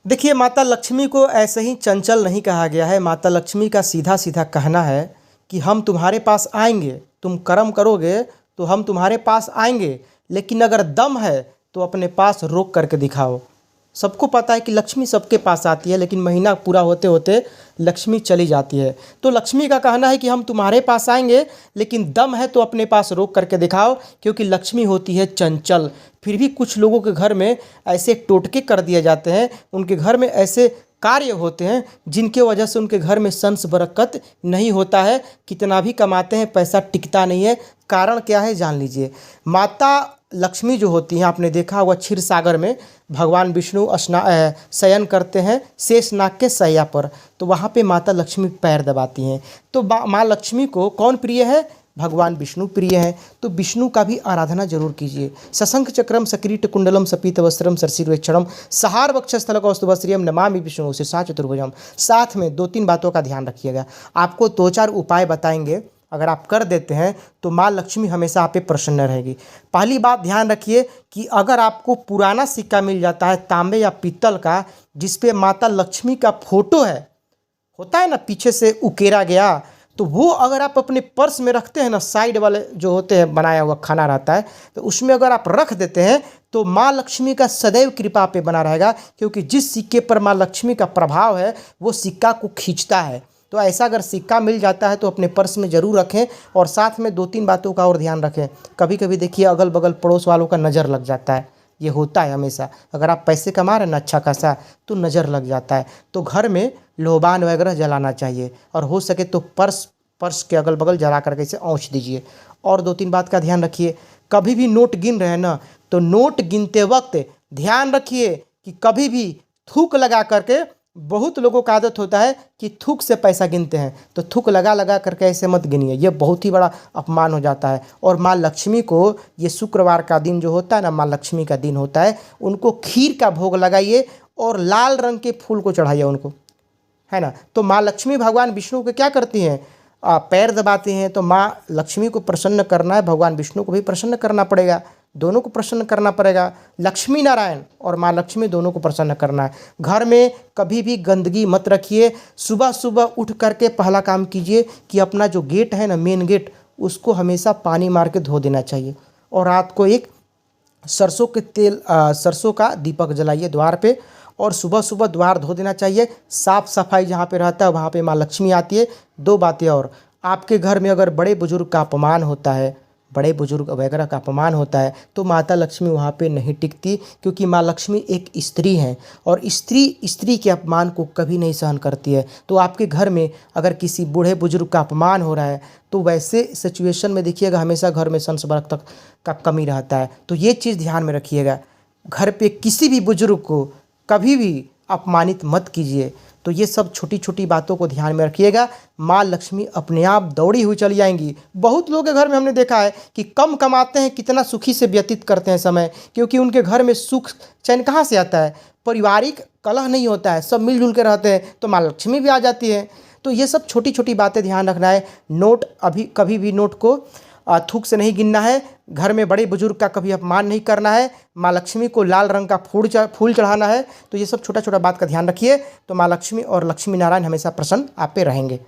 देखिए, माता लक्ष्मी को ऐसे ही चंचल नहीं कहा गया है। माता लक्ष्मी का सीधा सीधा कहना है कि हम तुम्हारे पास आएंगे, तुम कर्म करोगे तो हम तुम्हारे पास आएंगे, लेकिन अगर दम है तो अपने पास रोक करके दिखाओ। सबको पता है कि लक्ष्मी सबके पास आती है, लेकिन महीना पूरा होते होते लक्ष्मी चली जाती है। तो लक्ष्मी का कहना है कि हम तुम्हारे पास आएंगे, लेकिन दम है तो अपने पास रोक करके दिखाओ, क्योंकि लक्ष्मी होती है चंचल। फिर भी कुछ लोगों के घर में ऐसे टोटके कर दिए जाते हैं, उनके घर में ऐसे कार्य होते हैं जिनके वजह से उनके घर में संस बरकत नहीं होता है। कितना भी कमाते हैं पैसा टिकता नहीं है। कारण क्या है जान लीजिए। माता लक्ष्मी जो होती हैं, आपने देखा होगा क्षीर सागर में भगवान विष्णु शयन करते हैं शेषनाग के सैया पर, तो वहाँ पे माता लक्ष्मी पैर दबाती हैं। तो माँ लक्ष्मी को कौन प्रिय है? भगवान विष्णु प्रिय हैं। तो विष्णु का भी आराधना जरूर कीजिए। सशंख चक्रम सकिरीट कुंडलम सपीत वस्त्रम सरसिरवेक्षणम सहार वक्षस्थल कौस्तुभश्रियम नमामि विष्णु शीर्षा चतुर्भुजम। साथ में दो तीन बातों का ध्यान रखिएगा। आपको दो चार उपाय बताएंगे, अगर आप कर देते हैं तो माँ लक्ष्मी हमेशा आप पे प्रसन्न रहेगी। पहली बात ध्यान रखिए कि अगर आपको पुराना सिक्का मिल जाता है तांबे या पीतल का, जिसपे माता लक्ष्मी का फोटो है, होता है ना पीछे से उकेरा गया, तो वो अगर आप अपने पर्स में रखते हैं ना, साइड वाले जो होते हैं बनाया हुआ खाना रहता है, तो उसमें अगर आप रख देते हैं तो माँ लक्ष्मी का सदैव कृपा पे बना रहेगा। क्योंकि जिस सिक्के पर माँ लक्ष्मी का प्रभाव है वो सिक्का को खींचता है। तो ऐसा अगर सिक्का मिल जाता है तो अपने पर्स में ज़रूर रखें। और साथ में दो तीन बातों का और ध्यान रखें। कभी कभी देखिए अगल बगल पड़ोस वालों का नज़र लग जाता है, ये होता है हमेशा। अगर आप पैसे कमा रहे हैं ना अच्छा खासा, तो नज़र लग जाता है। तो घर में लोबान वगैरह जलाना चाहिए, और हो सके तो पर्स के अगल बगल जला करके इसे औंच दीजिए। और दो तीन बात का ध्यान रखिए। कभी भी नोट गिन रहे हैं ना, तो नोट गिनते वक्त ध्यान रखिए कि कभी भी थूक लगा करके, बहुत लोगों का आदत होता है कि थूक से पैसा गिनते हैं, तो थूक लगा लगा करके ऐसे मत गिनिए, ये बहुत ही बड़ा अपमान हो जाता है। और माँ लक्ष्मी को ये शुक्रवार का दिन जो होता है ना, माँ लक्ष्मी का दिन होता है, उनको खीर का भोग लगाइए और लाल रंग के फूल को चढ़ाइए उनको, है ना। तो माँ लक्ष्मी भगवान विष्णु को क्या करती हैं? पैर दबाती हैं। तो माँ लक्ष्मी को प्रसन्न करना है, भगवान विष्णु को भी प्रसन्न करना पड़ेगा, दोनों को प्रसन्न करना पड़ेगा। लक्ष्मी नारायण और माँ लक्ष्मी दोनों को प्रसन्न करना है। घर में कभी भी गंदगी मत रखिए। सुबह सुबह उठ करके पहला काम कीजिए कि अपना जो गेट है ना, मेन गेट, उसको हमेशा पानी मार के धो देना चाहिए। और रात को एक सरसों का दीपक जलाइए द्वार पे, और सुबह सुबह द्वार धो देना चाहिए। साफ़ सफाई जहाँ पे रहता है वहाँ पे माँ लक्ष्मी आती है। दो बातें और, आपके घर में अगर बड़े बुजुर्ग का अपमान होता है, बड़े बुजुर्ग वगैरह का अपमान होता है, तो माता लक्ष्मी वहाँ पे नहीं टिकती। क्योंकि माँ लक्ष्मी एक स्त्री हैं, और स्त्री के अपमान को कभी नहीं सहन करती है। तो आपके घर में अगर किसी बूढ़े बुजुर्ग का अपमान हो रहा है, तो वैसे सिचुएशन में देखिएगा हमेशा घर में संस बरकत का कमी रहता है। तो ये चीज़ ध्यान में रखिएगा। घर पे किसी भी बुजुर्ग को कभी भी अपमानित मत कीजिए। तो ये सब छोटी छोटी बातों को ध्यान में रखिएगा। माँ लक्ष्मी अपने आप दौड़ी हुई चली आएंगी। बहुत लोगों के घर में हमने देखा है कि कम कमाते हैं, कितना सुखी से व्यतीत करते हैं समय, क्योंकि उनके घर में सुख चैन कहाँ से आता है? पारिवारिक कलह नहीं होता है, सब मिलजुल के रहते हैं, तो माँ लक्ष्मी भी आ जाती है। तो ये सब छोटी छोटी बातें ध्यान रखना है। नोट कभी भी नोट को थूक से नहीं गिनना है। घर में बड़े बुजुर्ग का कभी अपमान नहीं करना है। माँ लक्ष्मी को लाल रंग का फूल चढ़ाना है। तो ये सब छोटा छोटा बात का ध्यान रखिए, तो माँ लक्ष्मी और लक्ष्मी नारायण हमेशा प्रसन्न आप पे रहेंगे।